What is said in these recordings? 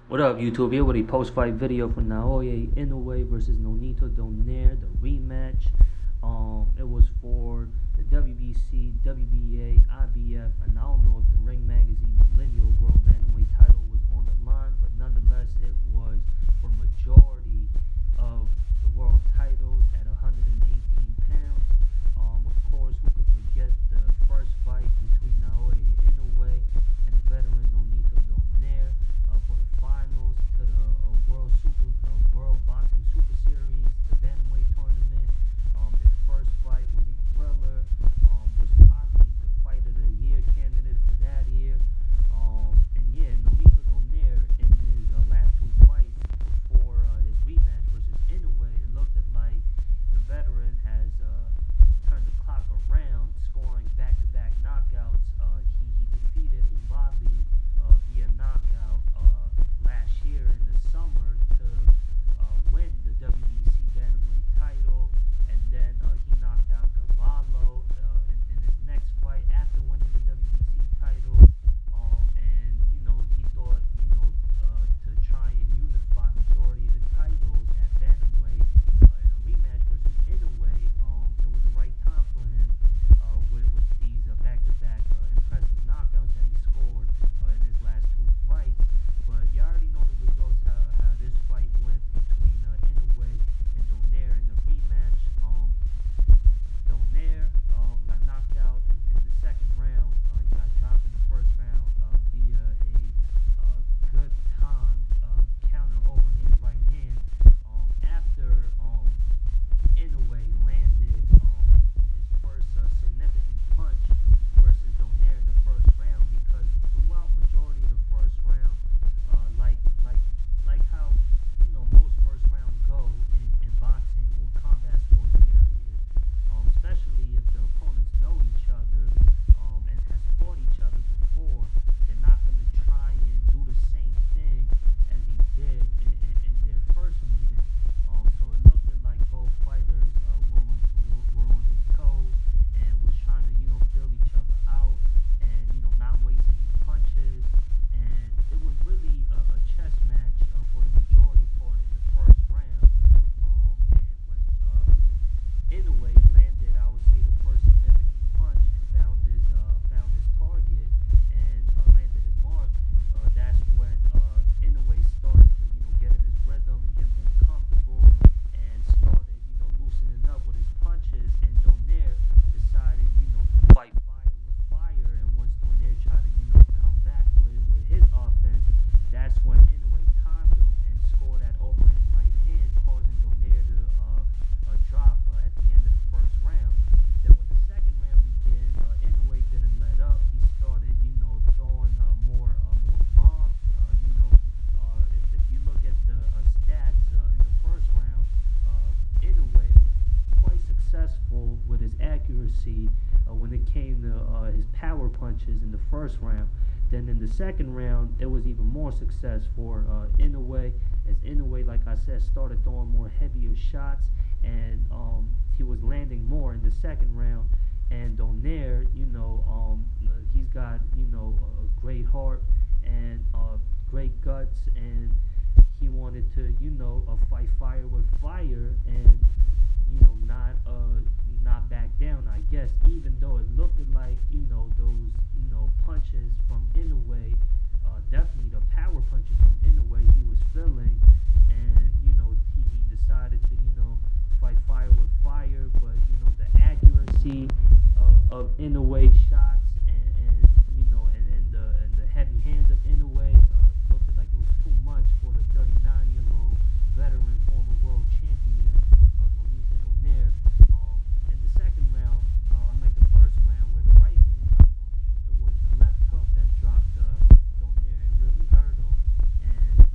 What up, YouTube? Here with a post-fight video for Naoya Inoue versus Nonito Donair, the rematch. It was for the WBC, WBA, IBF, and I don't know if the Ring Magazine, the lineal World Bantamweight title was on the line, but nonetheless, it was for majority of the world titles at 118 pounds. Of course, who could forget the first fight between Naoya Inoue and the veteran Nonito Donair for the finals to the World Boxing Super Series, the Bantamweight tournament. The first fight was a thriller. Was probably the fight of the year candidate for that year. And yeah, Nonito Donair in his last two fights before his rematch versus Inoue, it looked like the veteran has turned the clock around, scoring back-to-back knockouts. He defeated Ubali via knockout last year in the summer to win the WBC Bantamweight title, and then he knocked out Gaballo in his next fight after winning the WBC title. And he thought to try and unify majority of the titles at Bantamweight in a rematch versus Inoue. It was the right time for him with these back-to-back impressive knockouts that he scored in his last two fights. But you already know the results, how this fight went between Inoue and Donair in the rematch. Donair got knocked out in the second round. He got dropped in the first round via a good time counter overhand right hand. After Inoue landed his first significant punch versus Donair in the first round, because throughout majority of the first round, like how most first rounds go in boxing or combat sports period, especially if the opponents know each other and has fought each other before, they're not going to try and do the same thing as he did in their first meeting. So it looked like both fighters were on their toes and was trying to feel each other out and not waste any punches. And it was really a chess match for the majority part in the first round. And when Inoue landed, I would say, the first significant punch and found his target and landed his mark, that's when Inoue started to get in his rhythm and get more comfortable and started loosening up with his punches. And Donair decided to fight fire with fire. And once Donair tried to come back with his offense, that's when Inoue timed him and scored that overhand right hand, causing Donair to drop at the end of the first round. Then when the second round began, Inoue didn't let up. He started throwing more bombs. If you look at the stats in the first round, Inoue was quite successful with his accuracy when it came to his power punches in the first round. Then in the second round, it was even more success for Inoue, as Inoue, like I said, started throwing more heavier shots, and he was landing more in the second round. And Donair, he's got a great heart and great guts, and he wanted to fight fire with fire and not back down, I guess, even though it looked like those punches from Inoue, definitely the power punches from Inoue he was feeling, and he decided to fight fire with fire. But the accuracy of Inoue shots and the heavy hands of Inoue looked like it was too much for the 39-year-old veteran, former world champion Nonito Donair. In the second round, unlike the first round where the right hand dropped Donair, it was the left hook that dropped Donair and really hurt him. And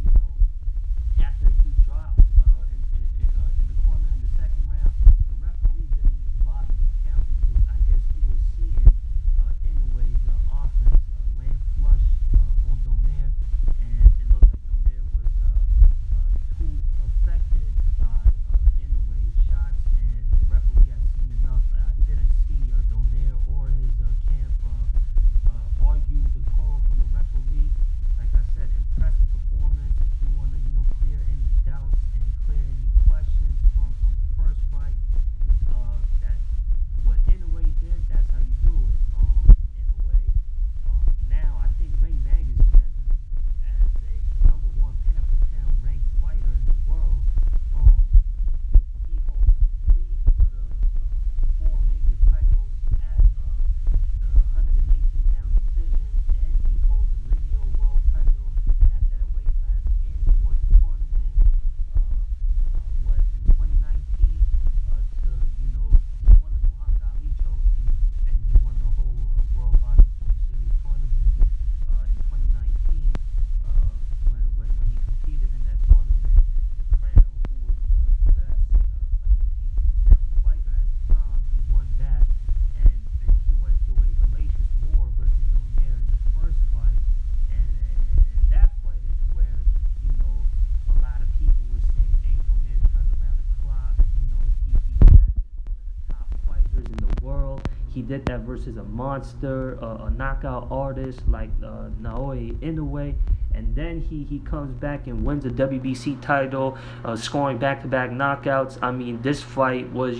did that versus a monster, a knockout artist like Naoya Inoue. And then he comes back and wins the WBC title, scoring back-to-back knockouts. I mean, this fight was,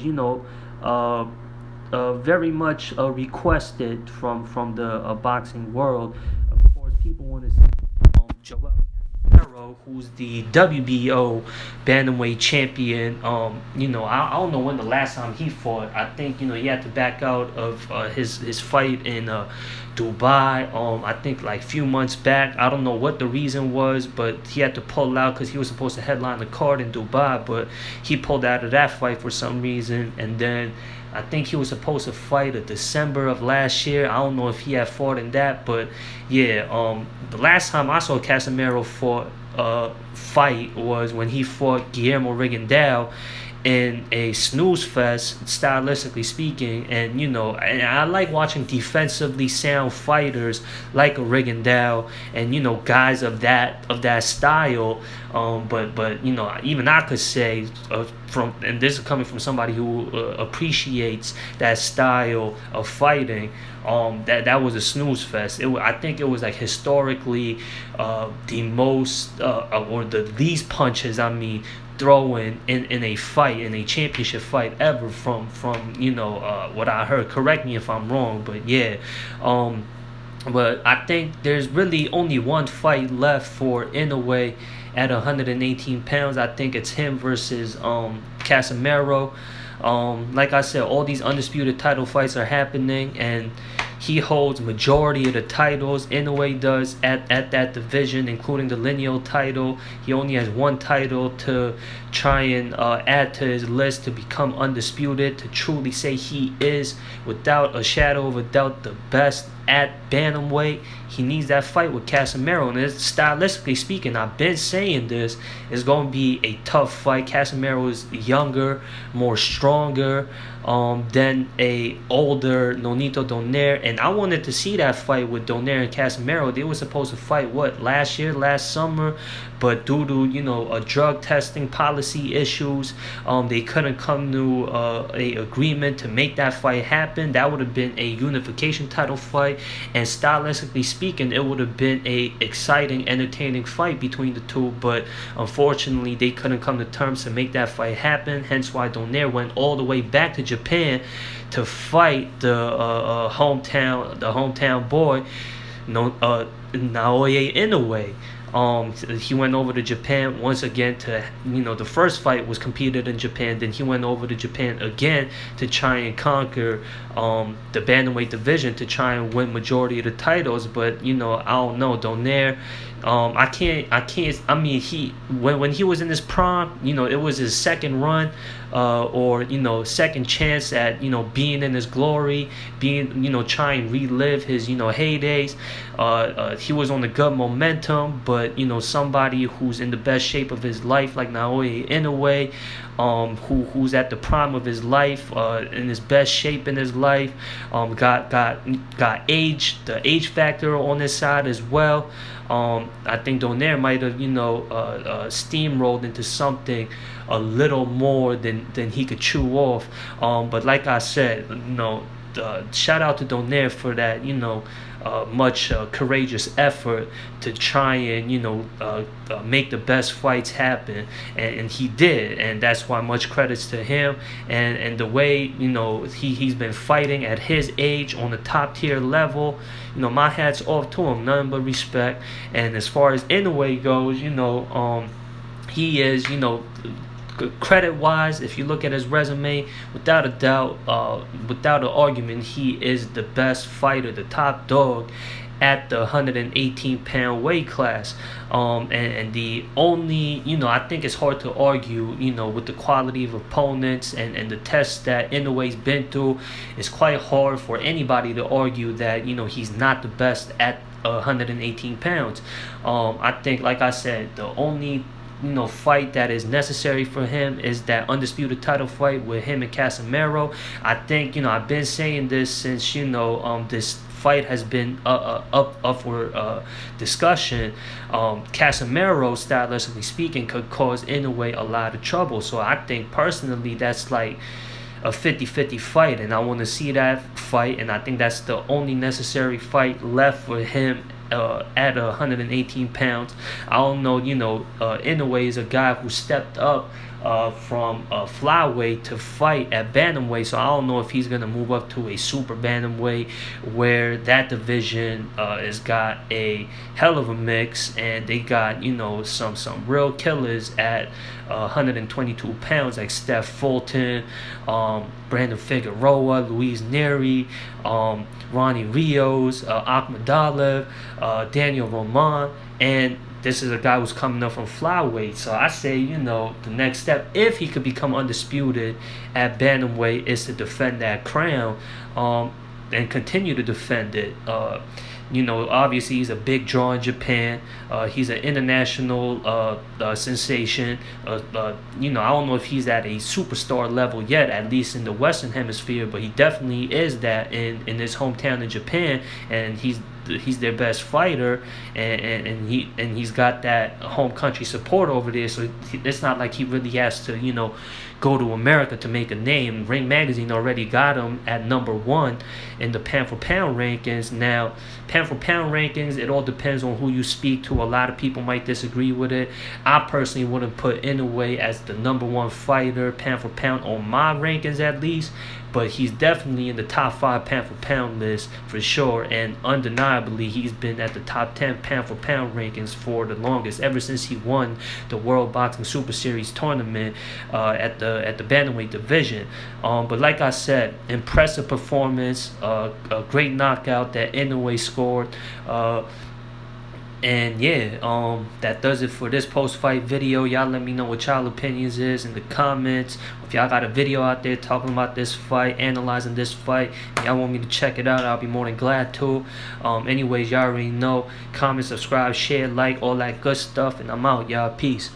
very much requested from the boxing world. Of course, people want to see Joel Casamero, who's the WBO bantamweight champion. I don't know when the last time he fought. I think he had to back out of his fight in Dubai. I think like a few months back. I don't know what the reason was, but he had to pull out because he was supposed to headline the card in Dubai, but he pulled out of that fight for some reason. And then I think he was supposed to fight in December of last year. I don't know if he had fought in that, but yeah. The last time I saw Casamero fight was when he fought Guillermo Rigondeaux in a snooze fest, stylistically speaking. And and I like watching defensively sound fighters like a Rigondeaux and guys of that style. But even I could say and this is coming from somebody who appreciates that style of fighting. That was a snooze fest. I think it was like historically the most or the least punches throwing in a fight, in a championship fight ever from what I heard. Correct me if I'm wrong, but yeah. But I think there's really only one fight left for Inoue at 118 pounds. I think it's him versus Casamero. Like I said, all these undisputed title fights are happening, and he holds majority of the titles. Inoue does at that division, including the lineal title. He only has one title to try and add to his list to become undisputed, to truly say he is, without a shadow of a doubt, the best at bantamweight. He needs that fight with Casamero, and it's, stylistically speaking, I've been saying this, it's going to be a tough fight. Casamero is younger, more stronger than a older Nonito Donair, and I wanted to see that fight with Donair and Casamero. They were supposed to fight last summer, but due to drug testing policy issues, they couldn't come to a agreement to make that fight happen. That would have been a unification title fight, and stylistically speaking, it would have been a exciting, entertaining fight between the two. But unfortunately, they couldn't come to terms to make that fight happen. Hence why Donair went all the way back to Japan to fight the hometown boy, Naoya Inoue. He went over to Japan once again to, the first fight was competed in Japan. Then he went over to Japan again to try and conquer the bantamweight division, to try and win majority of the titles. But I don't know, Donair. I mean, when he was in his prime, it was his second run, or second chance at being in his glory, trying to relive his heydays. He was on the good momentum, but somebody who's in the best shape of his life, like Naoya Inoue, who's at the prime of his life, in his best shape in his life, got age, the age factor on his side as well. I think Donair might have steamrolled into something a little more than he could chew off. But like I said, shout out to Donair for that much courageous effort to try and make the best fights happen, and he did, and that's why much credits to him, and the way he's been fighting at his age on the top tier level. My hat's off to him, nothing but respect. And as far as Inoue goes, he is credit wise, if you look at his resume, without a doubt, without an argument, he is the best fighter, the top dog at the 118-pound weight class. And the only, I think it's hard to argue, with the quality of opponents and the tests that Inoue's been through. It's quite hard for anybody to argue that, he's not the best at 118 pounds. I think, like I said, the only fight that is necessary for him is that undisputed title fight with him and Casamero. I think I've been saying this since this fight has been up for discussion. Casamero, stylistically speaking, could cause Inoue a lot of trouble. So I think personally that's like a 50-50 fight, and I want to see that fight, and I think that's the only necessary fight left for him at 118 pounds. I don't know, Inoue is a guy who stepped up from flyweight to fight at bantamweight, so I don't know if he's gonna move up to a super bantamweight, where that division has got a hell of a mix, and they got some real killers at 122 pounds, like Steph Fulton, Brandon Figueroa, Luis Neri, Ronnie Rios, Akhmadaliev, Daniel Roman, and this is a guy who's coming up from flyweight. So I say, the next step, if he could become undisputed at bantamweight, is to defend that crown, and continue to defend it. Obviously he's a big draw in Japan. He's an international sensation. I don't know if he's at a superstar level yet, at least in the Western Hemisphere, but he definitely is that in his hometown in Japan, and he's their best fighter, and he's got that home country support over there. So it's not like he really has to go to America to make a name. Ring Magazine already got him at #1 in the pound for pound rankings. Now, pound for pound rankings, it all depends on who you speak to. A lot of people might disagree with it. I personally wouldn't put Inoue as the #1 fighter pound for pound on my rankings, at least, but he's definitely in the top 5 pound for pound list for sure, and undeniably he's been at the top 10 pound for pound rankings for the longest, ever since he won the World Boxing Super Series tournament at the bantamweight division. But like I said, impressive performance, a great knockout that Inoue scored. And yeah, that does it for this post-fight video. Y'all let me know what y'all opinions is in the comments. If y'all got a video out there talking about this fight, analyzing this fight, and y'all want me to check it out, I'll be more than glad to. Anyways, y'all already know. Comment, subscribe, share, like, all that good stuff. And I'm out, y'all. Peace.